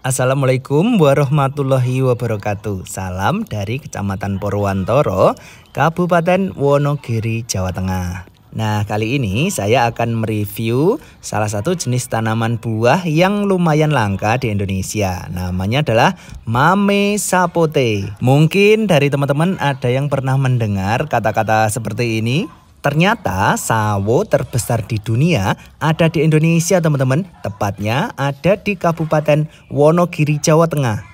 Assalamualaikum warahmatullahi wabarakatuh. Salam dari Kecamatan Purwantoro, Kabupaten Wonogiri, Jawa Tengah. Nah, kali ini saya akan mereview salah satu jenis tanaman buah yang lumayan langka di Indonesia. Namanya adalah Mame Sapote. Mungkin dari teman-teman ada yang pernah mendengar kata-kata seperti ini. Ternyata sawo terbesar di dunia ada di Indonesia, teman-teman. Tepatnya ada di Kabupaten Wonogiri, Jawa Tengah.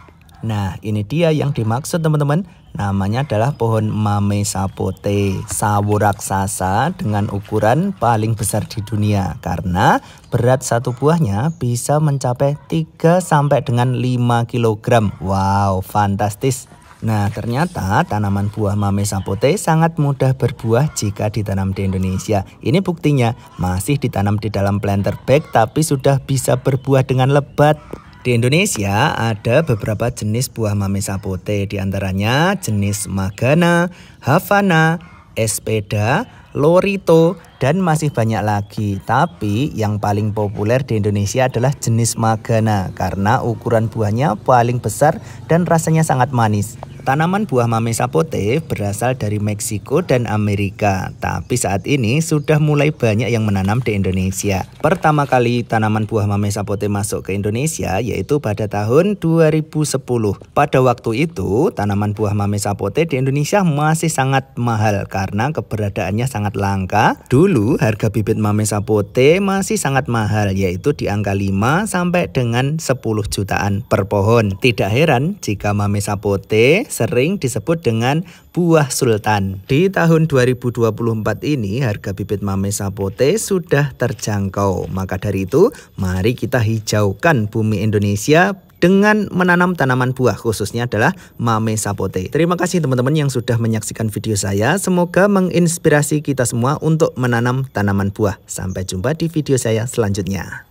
Nah, ini dia yang dimaksud, teman-teman. Namanya adalah pohon Mame Sapote, sawo raksasa dengan ukuran paling besar di dunia. Karena berat satu buahnya bisa mencapai 3 sampai dengan 5 kg. Wow, fantastis. Nah, ternyata tanaman buah Mame Sapote sangat mudah berbuah jika ditanam di Indonesia. Ini buktinya, masih ditanam di dalam planter bag tapi sudah bisa berbuah dengan lebat. Di Indonesia ada beberapa jenis buah Mame Sapote, diantaranya jenis Magana, Havana, Espeda, Lorito, dan masih banyak lagi. Tapi yang paling populer di Indonesia adalah jenis Magana karena ukuran buahnya paling besar dan rasanya sangat manis. Tanaman buah Mame Sapote berasal dari Meksiko dan Amerika, tapi saat ini sudah mulai banyak yang menanam di Indonesia. Pertama kali tanaman buah Mame Sapote masuk ke Indonesia yaitu pada tahun 2010. Pada waktu itu, tanaman buah Mame Sapote di Indonesia masih sangat mahal karena keberadaannya sangat langka. Dulu harga bibit Mame Sapote masih sangat mahal, yaitu di angka 5 sampai dengan 10 jutaan per pohon. Tidak heran jika Mame Sapote sering disebut dengan buah sultan. Di tahun 2024 ini harga bibit Mame Sapote sudah terjangkau. Maka dari itu, mari kita hijaukan bumi Indonesia dengan menanam tanaman buah, khususnya adalah Mame Sapote. Terima kasih teman-teman yang sudah menyaksikan video saya. Semoga menginspirasi kita semua untuk menanam tanaman buah. Sampai jumpa di video saya selanjutnya.